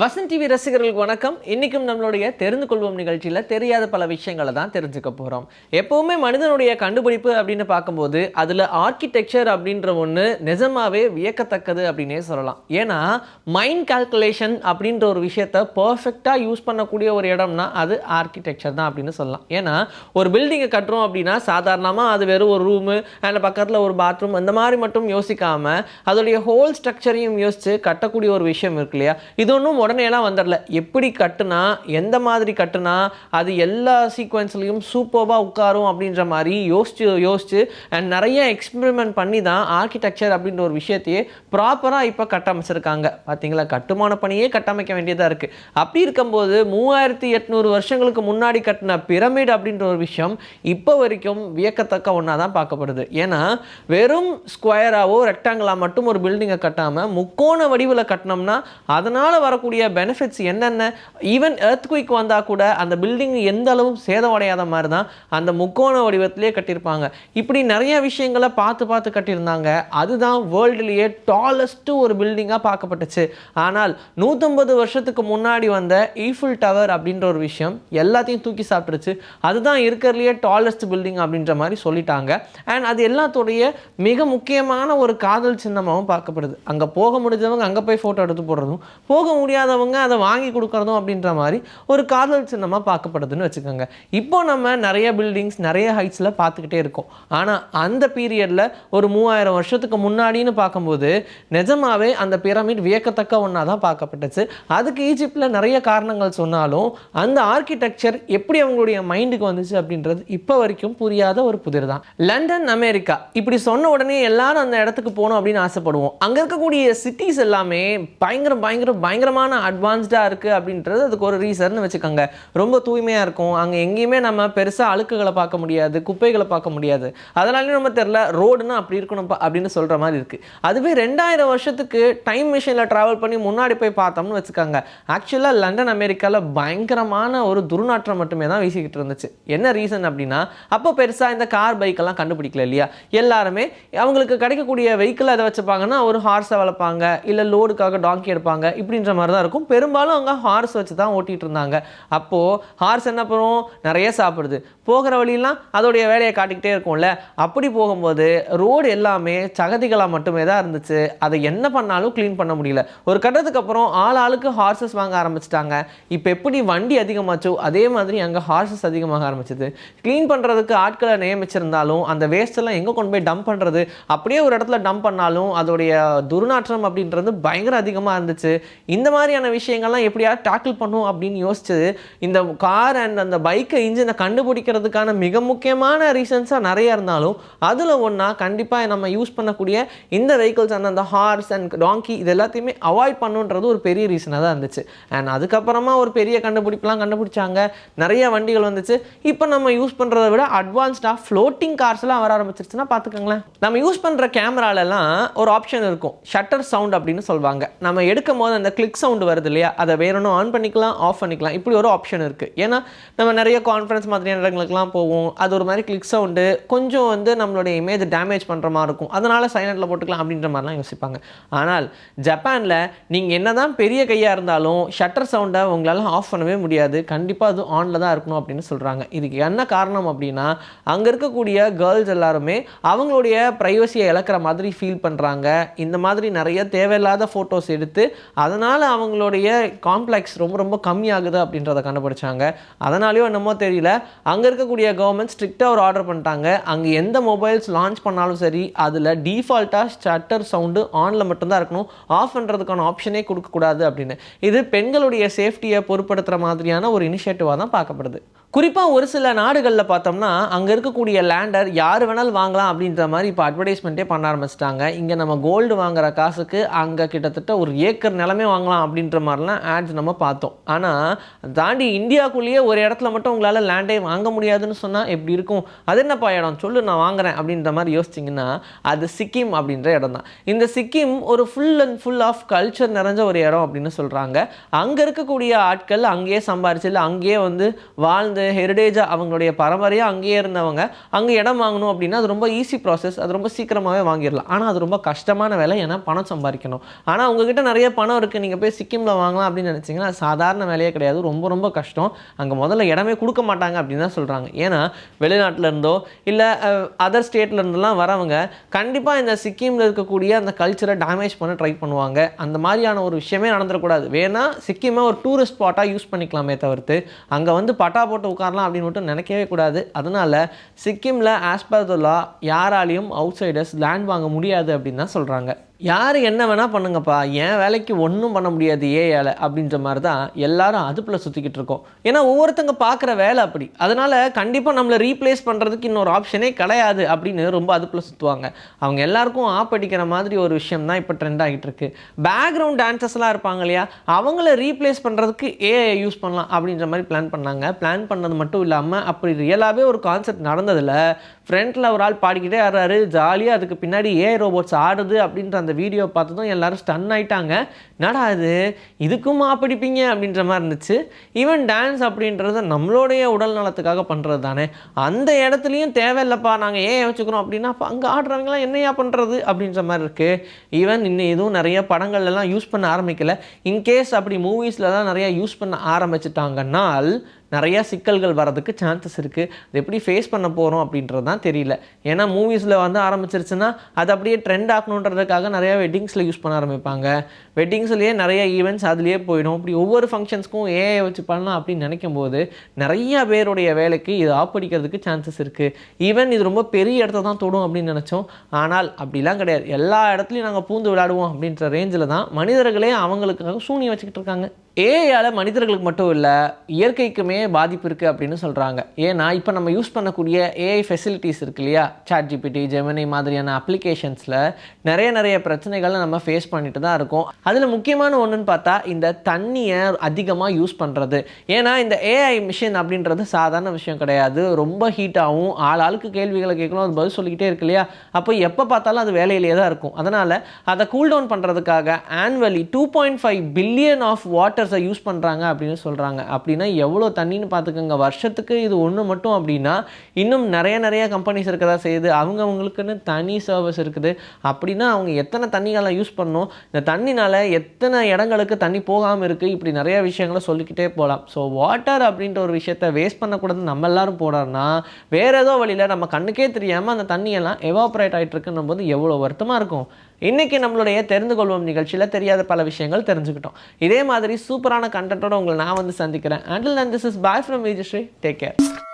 Vasanth TV ரசிகர்களுக்கு வணக்கம். இன்னைக்கும் நம்மளுடைய தெரிந்து கொள்வோம் நிகழ்ச்சியில் தெரியாத பல விஷயங்களை தான் தெரிஞ்சுக்க போகிறோம். எப்போவுமே மனிதனுடைய கண்டுபிடிப்பு அப்படின்னு பார்க்கும்போது அதில் ஆர்கிடெக்சர் அப்படின்ற ஒன்று நிஜமாவே வியக்கத்தக்கது அப்படின்னே சொல்லலாம். ஏன்னா மைண்ட் கால்குலேஷன் அப்படின்ற ஒரு விஷயத்தை பர்ஃபெக்டாக யூஸ் பண்ணக்கூடிய ஒரு இடம்னா அது ஆர்கிடெக்சர் தான் அப்படின்னு சொல்லலாம். ஏன்னா ஒரு பில்டிங்கை கட்டுறோம் அப்படின்னா சாதாரணமாக அது வெறும் ஒரு ரூமு அண்ட் பக்கத்தில் ஒரு பாத்ரூம் அந்த மாதிரி மட்டும் யோசிக்காமல் அதோடைய ஹோல் ஸ்ட்ரக்சரையும் யோசித்து கட்டக்கூடிய ஒரு விஷயம் இருக்கு இல்லையா? இது ஒன்றும் உடனேலாம் வந்துடல. எப்படி கட்டுனா, எந்த மாதிரி கட்டுனா அது எல்லா சீக்வன்ஸ்லையும் சூப்பராக உட்காரும் அப்படின்ற மாதிரி யோசிச்சு அண்ட் நிறைய எக்ஸ்பெரிமெண்ட் பண்ணி தான் ஆர்கிடெக்சர் அப்படின்ற ஒரு விஷயத்தையே ப்ராப்பராக இப்போ கட்டமைச்சிருக்காங்க. பார்த்தீங்களா, கட்டுமான பணியே கட்டமைக்க வேண்டியதாக இருக்குது. அப்படி இருக்கும்போது 3800 வருஷங்களுக்கு முன்னாடி கட்டின பிரமிட் அப்படின்ற ஒரு விஷயம் இப்போ வரைக்கும் வியக்கத்தக்க ஒன்றா தான் பார்க்கப்படுது. ஏன்னா வெறும் ஸ்கொயராகவோ ரெக்டாங்கிளாக மட்டும் ஒரு பில்டிங்கை கட்டாமல் முக்கோண வடிவில் கட்டினோம்னா அதனால் வரக்கூடிய பெனிஃபிட்ஸ் என்னென்ன, ஈவன் எர்த்குயிக் வந்தால் கூட அந்த பில்டிங் எந்த அளவும் சேதமடையாத மாதிரி தான் அந்த முக்கோண வடிவத்திலே கட்டியிருப்பாங்க. இப்படி நிறைய விஷயங்களை பார்த்து கட்டியிருந்தாங்க. அதுதான் வேர்ல்டுலேயே டாலஸ்ட் ஒரு பில்டிங்காக பார்க்கப்பட்டுச்சு. ஆனால் 150 வருஷத்துக்கு முன்னாடி வந்த ஈஃபில் டவர் அப்படின்ற ஒரு விஷயம் எல்லாத்தையும் தூக்கி சாப்பிட்டுருச்சு. அதுதான் இருக்கிறதுலையே டாலஸ்ட் பில்டிங் அப்படின்ற மாதிரி சொல்லிட்டாங்க. அண்ட் அது எல்லாத்துடைய மிக முக்கியமான ஒரு காதல் சின்னமாகவும் பார்க்கப்படுது. அங்கே போக முடிஞ்சவங்க அங்கே போய் ஃபோட்டோ எடுத்து போடுறதும், போக முடியாதவங்க அதை வாங்கி கொடுக்கறதும் அப்படின்ற மாதிரி ஒரு காதல் சின்னமாக பார்க்கப்படுதுன்னு வச்சுக்கோங்க. இப்போ நம்ம நிறைய பில்டிங்ஸ் நிறைய ஹைட்ஸில் பார்த்துக்கிட்டே இருக்கோம். ஆனால் அந்த பீரியடில் ஒரு 3000 வருஷத்துக்கு முன்னாடின்னு பார்க்கும்போது நிஜமாவே அந்த பிரமிட் வியக்கத்தக்க ஒன்றா தான் பார்க்கப்பட்டுச்சு. அதுக்கு ஈஜிப்டில் நிறைய காரணங்கள் சொன்னாலும் அந்த ஆர்கிடெக்சர் எப்படி அவங்களுடைய மைண்டுக்கு வந்துச்சு அப்படின்றது இப்போ வரைக்கும் புரியாத ஒரு புதிர் தான். லண்டன், அமெரிக்கா இப்படி சொன்ன உடனே எல்லாரும் அந்த இடத்துக்கு போகணும் அப்படின்னு ஆசைப்படுவோம். அங்கே இருக்கக்கூடிய சிட்டிஸ் எல்லாமே பயங்கரமான அட்வான்ஸ்டாக இருக்குது அப்படின்றது அதுக்கு ஒரு ரீசன் வச்சுக்கோங்க. ரொம்ப தூய்மையாக இருக்கும். அங்கே எங்கேயுமே நம்ம பெருசாக அழுக்குகளை பார்க்க முடியாது, குப்பைகளை பார்க்க முடியாது. அதனாலேயும் நம்ம தெரில ரோடுன்னா அப்படி இருக்கணும் அப்படின்னு சொல்கிற மாதிரி இருக்குது. அதுவே 2000 வருஷத்துக்கு டைம் மிஷினில் ட்ராவல் பண்ணி முன்னாடி போய் பார்த்தோம்னு வச்சுக்கோங்க, ஆக்சுவலாக லண்டன், அமெரிக்காவில் பயங்கரமான ஒரு துர்நாற்றம் மட்டுமே தான் வீசிக்கிட்டு இருந்துச்சு. என்ன ரீசன் அப்படின்னா அப்போ பெருசாக இந்த கார் பைக்கெல்லாம் கண்டுபிடிக்கல இல்லையா? எல்லாருமே அவங்களுக்கு கிடைக்கக்கூடிய வெஹிக்கிள் அதை வச்சுப்பாங்கன்னா ஒரு ஹார்ஸை வளர்ப்பாங்க, இல்லை லோடுக்காக டாங்கி எடுப்பாங்க, இப்படின்ற மாதிரி தான் இருக்கும். பெரும்பாலும் அங்கே ஹார்ஸ் வச்சு தான் ஓட்டிகிட்டு இருந்தாங்க. அப்போது ஹார்ஸ் என்ன பண்ணும், நிறைய சாப்பிடுது, போகிற வழியெல்லாம் அதோடைய வேலையை காட்டிக்கிட்டே இருக்கும்ல. அப்படி போகும்போது ரோடு எல்லாமே சகதிகளாக மட்டுமே தான் இருந்துச்சு. அதை என்ன பண்ணாலும் க்ளீன் பண்ண முடியல. ஒரு கட்டத்துக்கு அப்புறம் ஆளுக்கு ஹார்ஸஸ் வாங்க ஆரம்பிச்சிட்டாங்க. இப்போ எப்படி வண்டி அதிகமாச்சோ அதே மாதிரி அங்கே ஹார்ஸஸ் அதிகமாக ஆரம்பிச்சது. க்ளீன் பண்ணுறதுக்கு ஆட்களை நியமிச்சிருந்தாலும் அந்த வேஸ்ட் எல்லாம் எங்கே கொண்டு போய் டம்ப் பண்ணுறது, அப்படியே ஒரு இடத்துல டம்ப் பண்ணாலும் அதோடைய துர்நாற்றம் அப்படின்றது பயங்கர அதிகமாக இருந்துச்சு. இந்த மாதிரியான விஷயங்கள்லாம் எப்படியாவது டேக்கிள் பண்ணும் அப்படின்னு யோசிச்சு இந்த கார் அண்ட் அந்த பைக்கை இன்ஜினை கண்டுபிடிக்கிறதுக்கான மிக முக்கியமான ரீசன்ஸாக நிறைய இருந்தாலும் அதில் ஒன்றா கண்டிப்பாக நம்ம யூஸ் பண்ணக்கூடிய இந்த வெஹிக்கிள்ஸ் அந்த ஹார்ஸ் அண்ட் டாங்கி இது எல்லாத்தையுமே அவாய்ட் பண்ணுன்றது ஒரு பெரிய ரீசனாக தான் இருந்துச்சு. அண்ட் அதுக்கப்புறமா ஒரு பெரிய கண்டுபிடிப்பெலாம் கண்டுபிடிச்சாங்க, நிறைய வண்டிகள் வந்துச்சு. இப்போ நம்ம யூஸ் பண்ணுறதை விட அட்வான்ஸ்டாக ஃப்ளோட்டிங் கார்ஸ்லாம் வர ஆரம்பிச்சிருச்சுன்னா பார்த்துக்கோங்களேன். நம்ம யூஸ் பண்ணுற கேமராலெல்லாம் ஒரு ஆப்ஷன் இருக்கும், ஷட்டர் சவுண்ட் அப்படின்னு சொல்லுவாங்க. நம்ம எடுக்கும் போது அந்த கிளிக் சவுண்டு வருது இல்லையா, அதை வேணும்னு ஆன் பண்ணிக்கலாம், ஆஃப் பண்ணிக்கலாம், இப்படி ஒரு ஆப்ஷன் இருக்குது. ஏன்னா நம்ம நிறைய கான்ஃபரன்ஸ் மாதிரியான இடங்களுக்குலாம் போவோம், அது ஒரு மாதிரி கிளிக் சவுண்டு கொஞ்சம் நம்மளுடைய இமேஜ் டேமேஜ் பண்ணுற மாதிரி இருக்கும், அதனால் சைலண்டில் போட்டுக்கலாம் அப்படின்ற மாதிரிலாம் யோசிப்பாங்க. ஆனால் ஜப்பானில் நீங்கள் என்ன தான் பெரிய கையாக இருந்தாலும் ஷட்டர் சவுண்டை உங்களால் ஆஃப் பண்ணவே முடியாது, கண்டிப்பாக அது ஆனில் தான் இருக்கணும் அப்படின்னு சொல்கிறாங்க. இதுக்கு என்ன காரணம் அப்படின்னா அங்கே இருக்கக்கூடிய கேர்ள்ஸ் எல்லாருமே அவங்களுடைய ப்ரைவசியை இழக்கிற மாதிரி ஃபீல் பண்ணுறாங்க. இந்த மாதிரி நிறைய தேவையில்லாத ஃபோட்டோஸ் எடுத்து அதனால் அவங்களுடைய காம்ப்ளெக்ஸ் ரொம்ப கம்மியாகுது அப்படின்றத கண்டுபிடிச்சாங்க. அதனாலேயோ என்னமோ தெரியல, அங்கே இருக்கக்கூடிய கவர்மெண்ட் ஸ்ட்ரிக்டாக ஒரு ஆர்டர் பண்ணிட்டாங்க, அங்கே எந்த மொபைல்ஸ் லான்ச் பண்ணாலும் சரி அதில் டிஃபால்ட்டாக ஷட்டர் சவுண்டு ஆனில் மட்டும்தான் இருக்கணும், ஆஃப் பண்ணுறதுக்கான ஆப்ஷனே கொடுக்கக்கூடாது அப்படின்னு. இது பெண்களுடைய சேஃப்டியை பொருட்படுத்துகிற மாதிரியான ஒரு இனிஷியேட்டிவாக தான் பார்க்கப்படுது. குறிப்பாக ஒரு சில நாடுகளில் பார்த்தோம்னா அங்கே இருக்கக்கூடிய லேண்டர் யார் வேணாலும் வாங்கலாம் அப்படின்ற மாதிரி இப்போ அட்வர்டைஸ்மெண்ட்டே பண்ண ஆரம்பிச்சிட்டாங்க. இங்கே நம்ம கோல்டு வாங்குற காசுக்கு அங்கே கிட்டத்தட்ட ஒரு ஏக்கர் நிலமே வாங்கலாம் அப்படின்ற மாதிரிலாம் ஆட்ஸ் நம்ம பார்த்தோம். ஆனால் தாண்டி இந்தியாவுக்குள்ளேயே ஒரு இடத்துல மட்டும் உங்களால் லேண்டே வாங்க முடியாதுன்னு சொன்னால் எப்படி இருக்கும்? அது என்னப்பா இடம் சொல்லு, நான் வாங்குறேன் அப்படின்ற மாதிரி யோசிச்சிங்கன்னா அது சிக்கிம் அப்படின்ற இடம் தான். இந்த சிக்கிம் ஒரு ஃபுல் ஆஃப் கல்ச்சர் நிறைஞ்ச ஒரு இடம் அப்படின்னு சொல்கிறாங்க. அங்கே இருக்கக்கூடிய ஆட்கள் அங்கேயே சம்பாரிச்சு இல்லை அங்கேயே வாழ்ந்து ஹெரிடேஜாக அவங்களுடைய பரம்பரையாக அங்கேயே இருந்தவங்க அங்கே இடம் வாங்கணும் அப்படின்னா அது ரொம்ப ஈஸி ப்ராசஸ், அது ரொம்ப சீக்கிரமாகவே வாங்கிடலாம். ஆனால் அது ரொம்ப கஷ்டமான வேலை, ஏன்னா பணம் சம்பாதிக்கணும். ஆனால் உங்ககிட்ட நிறைய பணம் இருக்குது, நீங்கள் போய் சிக்கிமில் வாங்கலாம் அப்படின்னு நினச்சிங்கன்னா அது சாதாரண வேலையே கிடையாது, ரொம்ப ரொம்ப கஷ்டம். அங்கே முதல்ல இடமே கொடுக்க மாட்டாங்க அப்படின்னு தான் சொல்கிறாங்க. ஏன்னா வெளிநாட்டில் இருந்தோ இல்லை அதர் ஸ்டேட்டில் இருந்தெல்லாம் வரவங்க கண்டிப்பாக இந்த சிக்கிமில் இருக்கக்கூடிய அந்த கல்ச்சரை டேமேஜ் பண்ண ட்ரை பண்ணுவாங்க. அந்த மாதிரியான ஒரு விஷயமே நடந்துடக்கூடாது. வேணா சிக்கிமை ஒரு டூரிஸ்ட் ஸ்பாட்டாக யூஸ் பண்ணிக்கலாமே தவிர்த்து அங்கே வந்து பட்டா போட்டு உட்காரலாம் அப்படின்னு மட்டும் நினைக்கவே கூடாது. அதனால் சிக்கிமில் ஆஸ் பர் த லா யாராலையும் அவுட் சைடர்ஸ் லேண்ட் வாங்க முடியாது அப்படின்னு தான் சொல்கிறாங்க. யார் என்ன வேணால் பண்ணுங்கப்பா, என் வேலைக்கு ஒன்றும் பண்ண முடியாது ஏஐயால் அப்படின்ற மாதிரி தான் எல்லாரும் அதுக்குள்ளே சுற்றிக்கிட்டு இருக்கோம். ஏன்னா ஒவ்வொருத்தங்க பார்க்குற வேலை அப்படி. அதனால் கண்டிப்பாக நம்மளை ரீப்ளேஸ் பண்ணுறதுக்கு இன்னொரு ஆப்ஷனே கிடையாது அப்படின்னு ரொம்ப அதுக்குள்ளே சுற்றுவாங்க. அவங்க எல்லாருக்கும் ஆப்படிக்கிற மாதிரி ஒரு விஷயம் தான் இப்போ ட்ரெண்ட் ஆகிட்டு இருக்கு. பேக்ரவுண்ட் டான்சர்ஸ்லாம் இருப்பாங்க இல்லையா, அவங்கள ரீப்ளேஸ் பண்ணுறதுக்கு ஏஐ யூஸ் பண்ணலாம் அப்படின்ற மாதிரி பிளான் பண்ணாங்க. பிளான் பண்ணது மட்டும் இல்லாமல் அப்படி ரியலாகவே ஒரு கான்செப்ட் நடந்ததில் ஃப்ரண்ட்டில் ஒரு ஆள் பாடிக்கிட்டே ஆடுறாரு ஜாலியாக, அதுக்கு பின்னாடி ஏஐ ரோபோட்ஸ் ஆடுது அப்படின்ற அந்த வீடியோ பார்த்ததும் எல்லாரும் ஸ்டன் ஆகிட்டாங்க. என்னடா இதுக்கும் ஆப்படிப்பீங்க அப்படின்ற மாதிரி இருந்துச்சு. ஈவன் டான்ஸ் அப்படின்றது நம்மளுடைய உடல் நலத்துக்காக பண்ணுறது தானே, அந்த இடத்துலையும் தேவையில்லைப்பா நாங்கள் ஏன் வச்சுக்கிறோம் அப்படின்னா அப்போ அங்கே ஆடுறவங்களாம் என்னையா பண்ணுறது அப்படின்ற மாதிரி இருக்குது. ஈவன் இன்னும் எதுவும் நிறைய படங்கள்லாம் யூஸ் பண்ண ஆரம்பிக்கலை. இன்கேஸ் அப்படி மூவிஸில் தான் நிறையா யூஸ் பண்ண ஆரம்பிச்சிட்டாங்கன்னால் நிறையா சிக்கல்கள் வரதுக்கு சான்சஸ் இருக்குது. அது எப்படி ஃபேஸ் பண்ண போகிறோம் அப்படின்றது தான் தெரியல. ஏன்னா மூவிஸில் வந்து ஆரம்பிச்சிருச்சுன்னா அது அப்படியே ட்ரெண்ட் ஆகணுன்றதுக்காக நிறையா வெட்டிங்ஸில் யூஸ் பண்ண ஆரம்பிப்பாங்க. வெட்டிங்ஸ்லேயே நிறைய ஈவெண்ட்ஸ் அதுலேயே போயிடும். இப்படி ஒவ்வொரு ஃபங்க்ஷன்ஸ்க்கும் ஏஐ வச்சு பண்ணலாம் அப்படின்னு நினைக்கும் போது நிறைய பேருடைய வேலைக்கு இது ஆப்படிக்கிறதுக்கு சான்சஸ் இருக்குது. ஈவன் இது ரொம்ப பெரிய இடத்த தான் தொடும் அப்படின்னு நினச்சோம். ஆனால் அப்படிலாம் கிடையாது. எல்லா இடத்துலையும் நாங்கள் பூந்து விளையாடுவோம் அப்படின்ற ரேஞ்சில் தான் மனிதர்களே அவங்களுக்காக சூனியம் வச்சுக்கிட்டு இருக்காங்க. ஏஐயால் மனிதர்களுக்கு மட்டும் இல்லை இயற்கைக்குமே பாதிப்பு இருக்குது அப்படின்னு சொல்கிறாங்க. ஏன்னா இப்போ நம்ம யூஸ் பண்ணக்கூடிய ஏஐ ஃபெசிலிட்டிஸ் இருக்கு இல்லையா, சாட்ஜிபிடி, ஜெமினி மாதிரியான அப்ளிகேஷன்ஸில் நிறைய பிரச்சனைகளை நம்ம ஃபேஸ் பண்ணிட்டு தான் இருக்கோம். அதில் முக்கியமான ஒன்றுன்னு பார்த்தா இந்த தண்ணியை அதிகமாக யூஸ் பண்ணுறது. ஏன்னா இந்த ஏஐ மிஷின் அப்படின்றது சாதாரண விஷயம் கிடையாது, ரொம்ப ஹீட்டாகவும் ஆளுக்கு கேள்விகளை கேட்கணும், அது பதில் சொல்லிக்கிட்டே இருக்கு இல்லையா. அப்போ எப்போ பார்த்தாலும் அது வேலையிலேயே தான் இருக்கும். அதனால் அதை கூல் டவுன் பண்ணுறதுக்காக annually 2.5 billion of water use பண்ணுறாங்க அப்படின்னு சொல்கிறாங்க. அப்படின்னா எவ்வளோ தண்ணின்னு பார்த்துக்கோங்க. வருஷத்துக்கு இது ஒன்று மட்டும் அப்படின்னா இன்னும் நிறைய கம்பெனிஸ் இருக்கதா செய்யுது. அவங்களுக்குன்னு தனி சர்வீஸ் இருக்குது. அப்படின்னா அவங்க எத்தனை தண்ணிகளை யூஸ் பண்ணணும், இந்த தண்ணினால் எத்தனை இடங்களுக்கு தண்ணி போகாமல் இருக்குது, இப்படி நிறைய விஷயங்களை சொல்லிக்கிட்டே போகலாம். ஸோ வாட்டர் அப்படின்ற ஒரு விஷயத்தை வேஸ்ட் பண்ணக்கூடாது நம்ம எல்லாரும் போடார்னா வேறு ஏதோ வழியில் நம்ம கண்ணுக்கே தெரியாமல் அந்த தண்ணியெல்லாம் எவாப்ரேட் ஆகிட்டு இருக்குன்னும் போது எவ்வளோ வருத்தமாக இருக்கும். இன்றைக்கி நம்மளுடைய தெரிந்து கொள்வோம் நிகழ்ச்சியில் தெரியாத பல விஷயங்கள் தெரிஞ்சுக்கிட்டோம். இதே மாதிரி சூப்பரான கண்டென்ட்டோட உங்களை நான் வந்து சந்திக்கிறேன். Until then, this is bye from Vijay Sri. Take care.